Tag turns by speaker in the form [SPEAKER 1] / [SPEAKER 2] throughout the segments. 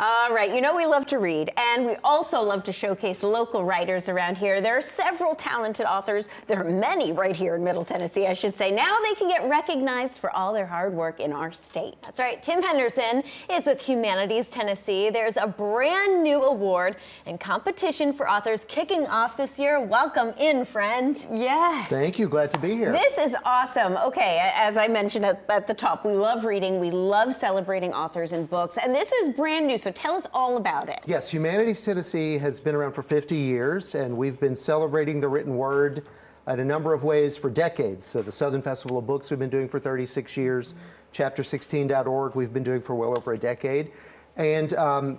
[SPEAKER 1] All right, you know we love to read, and we also love to showcase local writers around here. There are several talented authors. There are many right here in Middle Tennessee, I should say. Now they can get recognized for all their hard work in our state.
[SPEAKER 2] That's right. Tim Henderson is with Humanities Tennessee. There's a brand new award and competition for authors kicking off this year. Welcome in, friend.
[SPEAKER 1] Yes.
[SPEAKER 3] Thank you. Glad to be here.
[SPEAKER 1] This is awesome. Okay, as I mentioned at the top, we love reading. We love celebrating authors and books, and this is brand new. So tell us all about it.
[SPEAKER 3] Yes, Humanities Tennessee has been around for 50 years, and we've been celebrating the written word in a number of ways for decades. So the Southern Festival of Books we've been doing for 36 years, chapter16.org we've been doing for well over a decade. And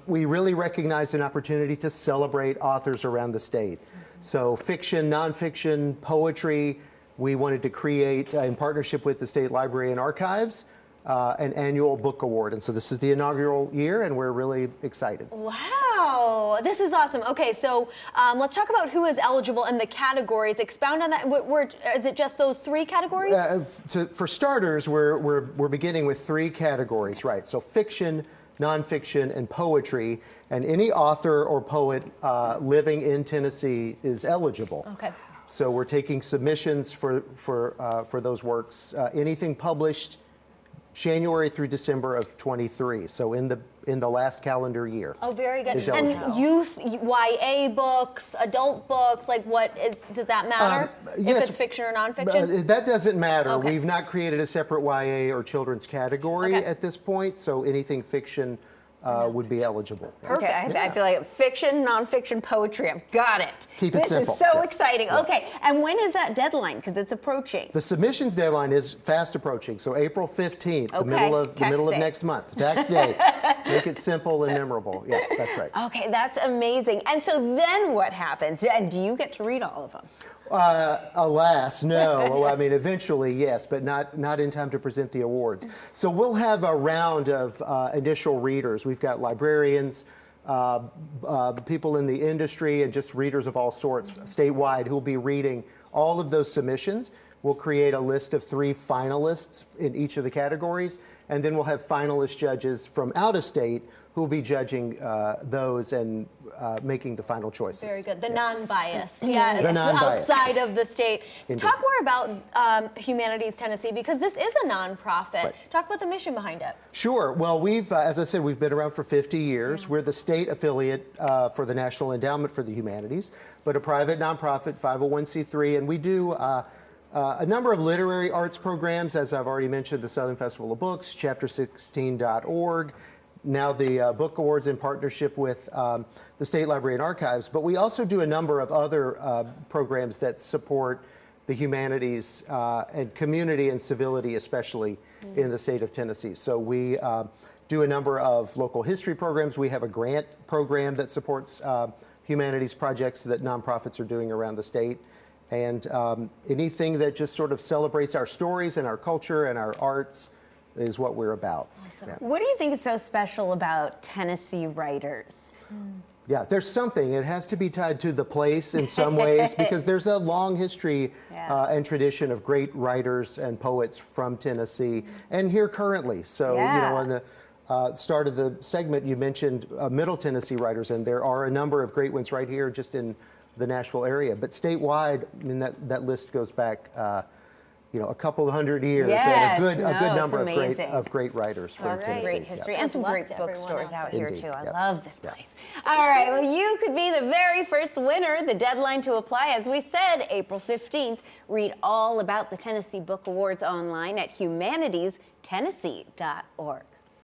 [SPEAKER 3] we really recognized an opportunity to celebrate authors around the state. So fiction, nonfiction, poetry, we wanted to create, in partnership with the State Library and Archives, an annual book award. And so this is the inaugural year, and we're really excited.
[SPEAKER 2] Wow, this is awesome. Okay, so let's talk about who is eligible and the categories. Expound on that. Is it just those three categories?
[SPEAKER 3] For starters, we're beginning with three categories, right? So fiction, nonfiction, and poetry, and any author or poet living in Tennessee is eligible. Okay. So we're taking submissions for those works. Anything published January through December of 23, so in the last calendar year.
[SPEAKER 2] Oh, very good. And youth, YA books, adult books, like does that matter?
[SPEAKER 3] Yes,
[SPEAKER 2] if it's fiction or nonfiction?
[SPEAKER 3] That doesn't matter.
[SPEAKER 2] Okay.
[SPEAKER 3] We've not created a separate YA or children's category at this point, so anything fiction would be eligible.
[SPEAKER 1] Perfect. Okay, I feel like fiction, nonfiction, poetry. I've got it.
[SPEAKER 3] Keep it simple.
[SPEAKER 1] This is so exciting. Yeah. Okay, and when is that deadline? Because it's approaching.
[SPEAKER 3] The submissions deadline is fast approaching. So April 15th, the middle of next month, tax day. Make it simple and memorable. Yeah, that's right.
[SPEAKER 1] Okay, that's amazing. And so then what happens? And do you get to read all of them?
[SPEAKER 3] Alas, no. I mean, eventually, yes, but not in time to present the awards. So we'll have a round of initial readers. We've got librarians, people in the industry, and just readers of all sorts statewide who will be reading all of those submissions. We'll create a list of 3 finalists in each of the categories, and then we'll have finalist judges from out of state who will be judging those and making the final choices.
[SPEAKER 2] Very good. The non-biased. Yes.
[SPEAKER 3] The non-biased.
[SPEAKER 2] Outside of the state.
[SPEAKER 3] Indeed.
[SPEAKER 2] Talk more about Humanities Tennessee, because this is a nonprofit.
[SPEAKER 3] Right.
[SPEAKER 2] Talk about the mission behind it.
[SPEAKER 3] Sure. Well, we've, as I said, we've been around for 50 years. We're the state affiliate for the National Endowment for the Humanities, but a private nonprofit, 501c3, and we do a number of literary arts programs, as I've already mentioned, the Southern Festival of Books, chapter16.org, now the book awards in partnership with the State Library and Archives, but we also do a number of other programs that support the humanities and community and civility, especially in the state of Tennessee. So we do a number of local history programs. We have a grant program that supports humanities projects that nonprofits are doing around the state. And anything that just sort of celebrates our stories and our culture and our arts is what we're about.
[SPEAKER 1] Awesome. Yeah. What do you think is so special about Tennessee writers?
[SPEAKER 3] Yeah, there's something. It has to be tied to the place in some ways, because there's a long history and tradition of great writers and poets from Tennessee and here currently. So, you know, on the start of the segment, you mentioned Middle Tennessee writers, and there are a number of great ones right here just in the Nashville area. But statewide, I mean, that list goes back you know, a couple of hundred years, and a good number of great writers from Tennessee.
[SPEAKER 1] Great history, and some great bookstores out here too. I love this place.
[SPEAKER 3] Yeah.
[SPEAKER 1] All right, well, you could be the very first winner. The deadline to apply, as we said, April 15th. Read all about the Tennessee Book Awards online at humanitiestennessee.org.